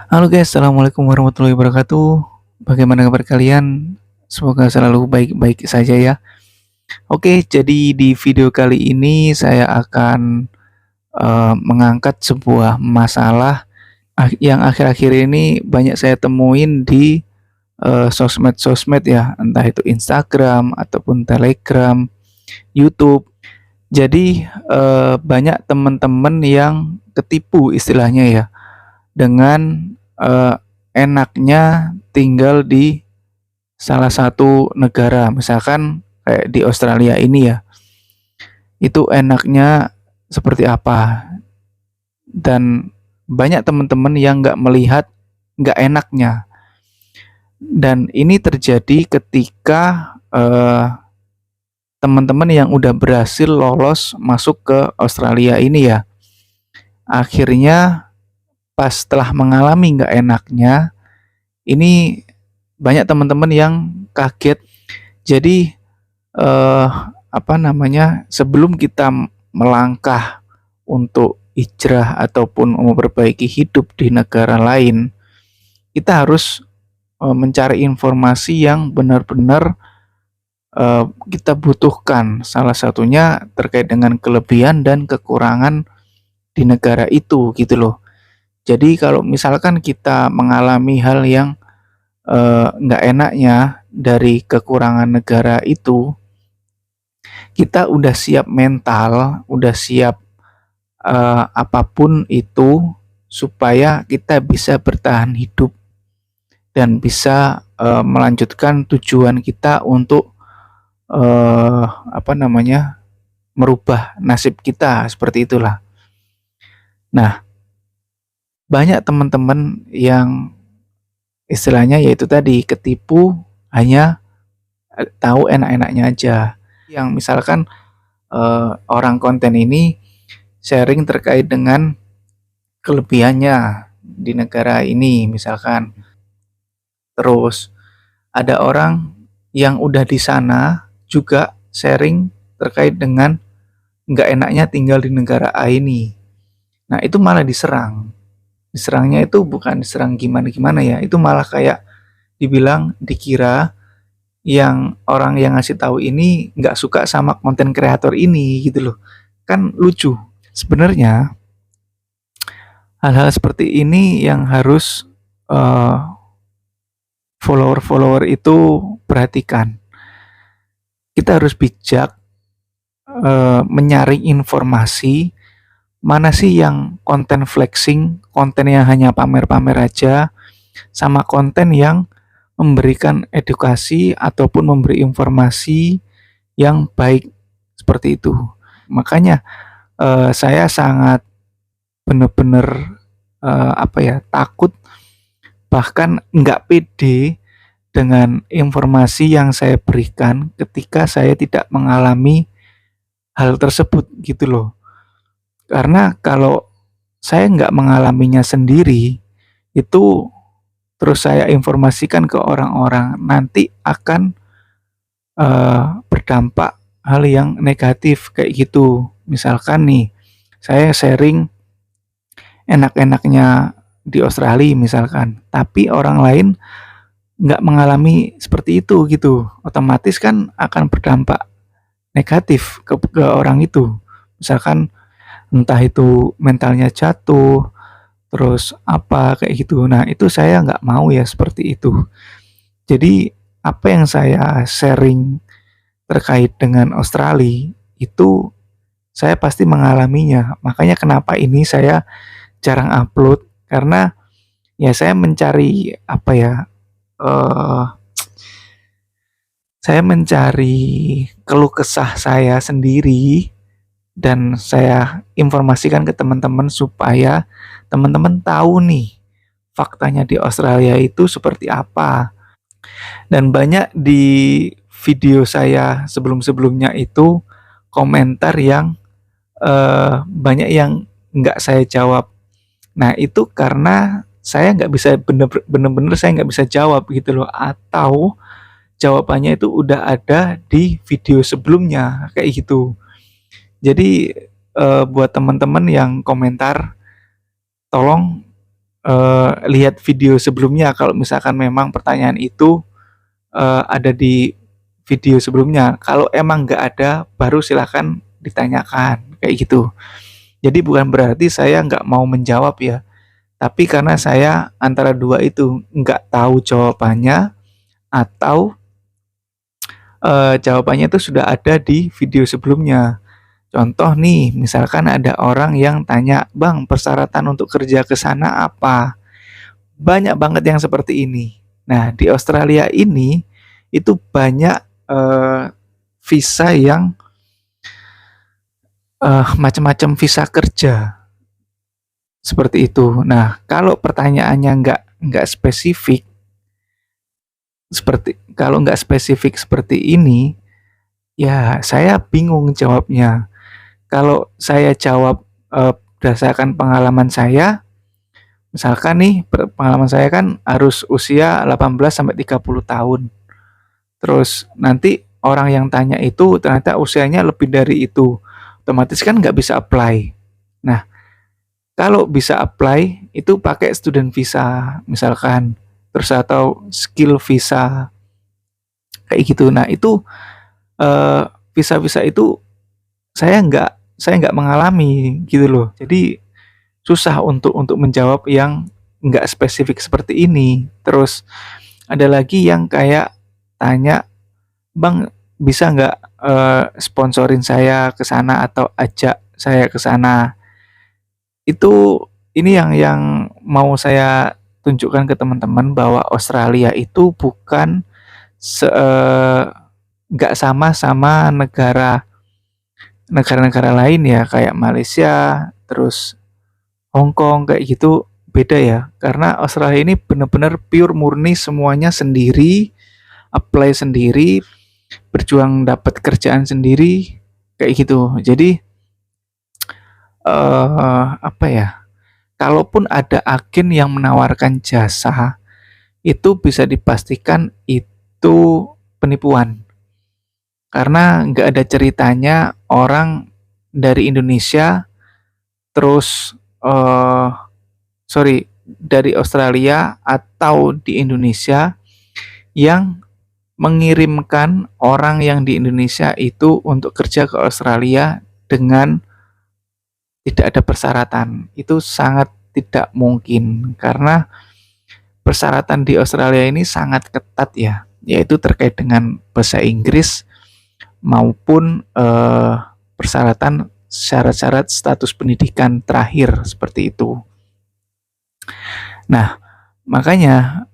Halo guys, assalamualaikum warahmatullahi wabarakatuh. Bagaimana kabar kalian? Semoga selalu baik-baik saja ya. Oke, jadi di video kali ini saya akan mengangkat sebuah masalah yang akhir-akhir ini banyak saya temuin di sosmed-sosmed ya, entah itu Instagram ataupun Telegram, YouTube. Jadi banyak teman-teman yang ketipu istilahnya ya dengan enaknya tinggal di salah satu negara, misalkan kayak di Australia ini ya, itu enaknya seperti apa, dan banyak teman-teman yang nggak melihat nggak enaknya, dan ini terjadi ketika teman-teman yang udah berhasil lolos masuk ke Australia ini ya, akhirnya pas setelah mengalami nggak enaknya, ini banyak teman-teman yang kaget. Jadi apa namanya, sebelum kita melangkah untuk hijrah ataupun memperbaiki hidup di negara lain, kita harus mencari informasi yang benar-benar kita butuhkan. Salah satunya terkait dengan kelebihan dan kekurangan di negara itu gitu loh. Jadi kalau misalkan kita mengalami hal yang nggak enaknya dari kekurangan negara itu, kita udah siap mental, udah siap apapun itu supaya kita bisa bertahan hidup dan bisa melanjutkan tujuan kita untuk apa namanya, merubah nasib kita seperti itulah. Nah, banyak teman-teman yang istilahnya yaitu tadi ketipu hanya tahu enak-enaknya aja. Yang misalkan orang konten ini sharing terkait dengan kelebihannya di negara ini misalkan. Terus ada orang yang udah di sana juga sharing terkait dengan nggak enaknya tinggal di negara A ini. Nah itu malah diserang. Diserangnya itu bukan diserang gimana-gimana ya, itu malah kayak dibilang, dikira yang orang yang ngasih tahu ini nggak suka sama konten kreator ini gitu loh. Kan lucu. Sebenarnya hal-hal seperti ini yang harus eh, follower-follower itu perhatikan. Kita harus bijak menyaring informasi mana sih yang konten flexing, konten yang hanya pamer-pamer aja, sama konten yang memberikan edukasi ataupun memberi informasi yang baik seperti itu. Makanya saya sangat benar-benar apa ya, takut, bahkan nggak pede dengan informasi yang saya berikan ketika saya tidak mengalami hal tersebut gitu loh. Karena kalau saya nggak mengalaminya sendiri, itu terus saya informasikan ke orang-orang, nanti akan berdampak hal yang negatif kayak gitu. Misalkan nih, saya sharing enak-enaknya di Australia misalkan, tapi orang lain nggak mengalami seperti itu gitu, otomatis kan akan berdampak negatif ke orang itu. Misalkan entah itu mentalnya jatuh, terus apa kayak gitu. Nah itu saya nggak mau ya seperti itu. Jadi apa yang saya sharing terkait dengan Australia itu saya pasti mengalaminya. Makanya kenapa ini saya jarang upload, karena ya saya mencari apa ya, eh saya mencari keluh kesah saya sendiri dan saya informasikan ke teman-teman supaya teman-teman tahu nih faktanya di Australia itu seperti apa. Dan banyak di video saya sebelum-sebelumnya itu komentar yang banyak yang nggak saya jawab. Nah itu karena saya nggak bisa bener-bener saya nggak bisa jawab gitu loh, atau jawabannya itu udah ada di video sebelumnya kayak gitu. Jadi buat teman-teman yang komentar, tolong lihat video sebelumnya kalau misalkan memang pertanyaan itu ada di video sebelumnya. Kalau emang nggak ada, baru silakan ditanyakan kayak gitu. Jadi bukan berarti saya nggak mau menjawab ya, tapi karena saya antara dua itu nggak tahu jawabannya atau jawabannya itu sudah ada di video sebelumnya. Contoh nih, misalkan ada orang yang tanya, "Bang, persyaratan untuk kerja ke sana apa?" Banyak banget yang seperti ini. Nah, di Australia ini itu banyak visa yang macam-macam visa kerja seperti itu. Nah, kalau pertanyaannya nggak spesifik kalau nggak spesifik seperti ini, ya saya bingung jawabnya. Kalau saya jawab berdasarkan pengalaman saya, misalkan nih pengalaman saya kan harus usia 18 sampai 30 tahun. Terus nanti orang yang tanya itu ternyata usianya lebih dari itu. Otomatis kan nggak bisa apply. Nah, kalau bisa apply itu pakai student visa misalkan. Terus atau skill visa kayak gitu. Nah, itu eh, visa-visa itu saya nggak mengalami gitu loh. Jadi susah untuk menjawab yang nggak spesifik seperti ini. Terus ada lagi yang kayak tanya, "Bang, bisa nggak sponsorin saya ke sana atau ajak saya ke sana?" Itu ini yang mau saya tunjukkan ke teman-teman bahwa Australia itu bukan nggak sama negara-negara lain ya kayak Malaysia, terus Hong Kong kayak gitu beda ya. Karena Australia ini benar-benar pure murni semuanya sendiri, apply sendiri, berjuang dapat kerjaan sendiri kayak gitu. Jadi apa ya? Kalaupun ada agen yang menawarkan jasa, itu bisa dipastikan itu penipuan. Karena nggak ada ceritanya orang dari Indonesia terus sorry dari Australia atau di Indonesia yang mengirimkan orang yang di Indonesia itu untuk kerja ke Australia dengan tidak ada persyaratan. Itu sangat tidak mungkin karena persyaratan di Australia ini sangat ketat ya, yaitu terkait dengan bahasa Inggris maupun persyaratan syarat-syarat status pendidikan terakhir seperti itu. Nah, makanya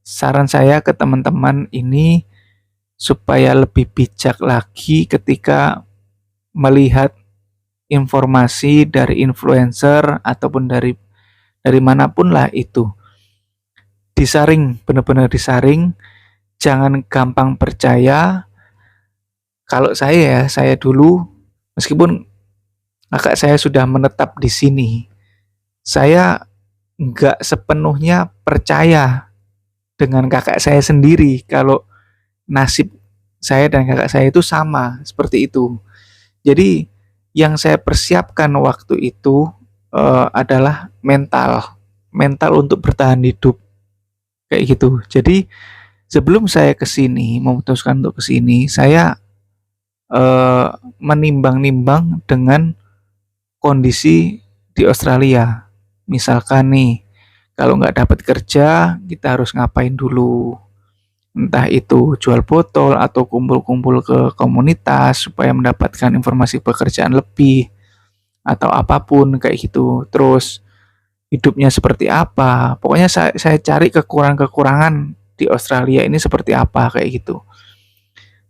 saran saya ke teman-teman ini supaya lebih bijak lagi ketika melihat informasi dari influencer ataupun dari manapun lah itu. Disaring, benar-benar disaring, jangan gampang percaya. Kalau saya dulu meskipun kakak saya sudah menetap di sini, saya nggak sepenuhnya percaya dengan kakak saya sendiri kalau nasib saya dan kakak saya itu sama seperti itu. Jadi yang saya persiapkan waktu itu adalah mental untuk bertahan hidup kayak gitu. Jadi sebelum saya kesini memutuskan untuk kesini, saya menimbang-nimbang dengan kondisi di Australia. Misalkan nih, kalau nggak dapat kerja, kita harus ngapain dulu? Entah itu jual botol atau kumpul-kumpul ke komunitas supaya mendapatkan informasi pekerjaan lebih atau apapun kayak gitu. Terus hidupnya seperti apa? Pokoknya saya cari kekurangan-kekurangan di Australia ini seperti apa kayak gitu.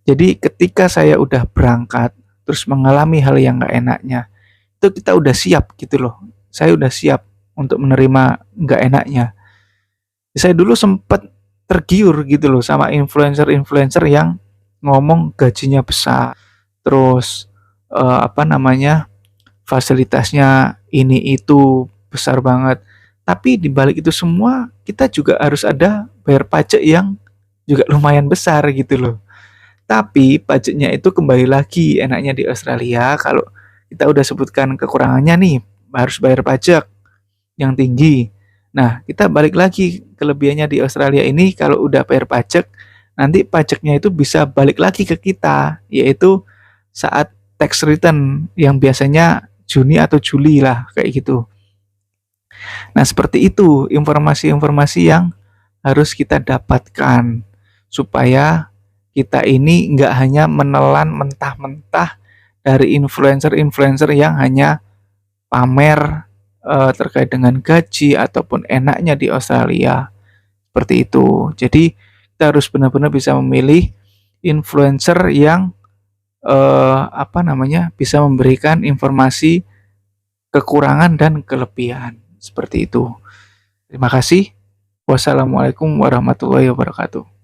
Jadi ketika saya udah berangkat terus mengalami hal yang nggak enaknya, itu kita udah siap gitu loh. Saya udah siap untuk menerima nggak enaknya. Saya dulu sempat tergiur gitu loh sama influencer-influencer yang ngomong gajinya besar, terus apa namanya fasilitasnya ini itu besar banget. Tapi di balik itu semua kita juga harus ada bayar pajak yang juga lumayan besar gitu loh. Tapi pajaknya itu kembali lagi enaknya di Australia kalau kita udah sebutkan kekurangannya nih harus bayar pajak. yang tinggi. Nah, kita balik lagi, kelebihannya di Australia ini kalau udah bayar pajak, nanti pajaknya itu bisa balik lagi ke kita, yaitu saat tax return yang biasanya Juni atau Juli lah, kayak gitu. Nah, seperti itu informasi-informasi yang harus kita dapatkan supaya kita ini nggak hanya menelan mentah-mentah dari influencer-influencer yang hanya pamer terkait dengan gaji ataupun enaknya di Australia. Seperti itu. Jadi kita harus benar-benar bisa memilih influencer yang bisa memberikan informasi kekurangan dan kelebihan. Seperti itu. Terima kasih. Wassalamualaikum warahmatullahi wabarakatuh.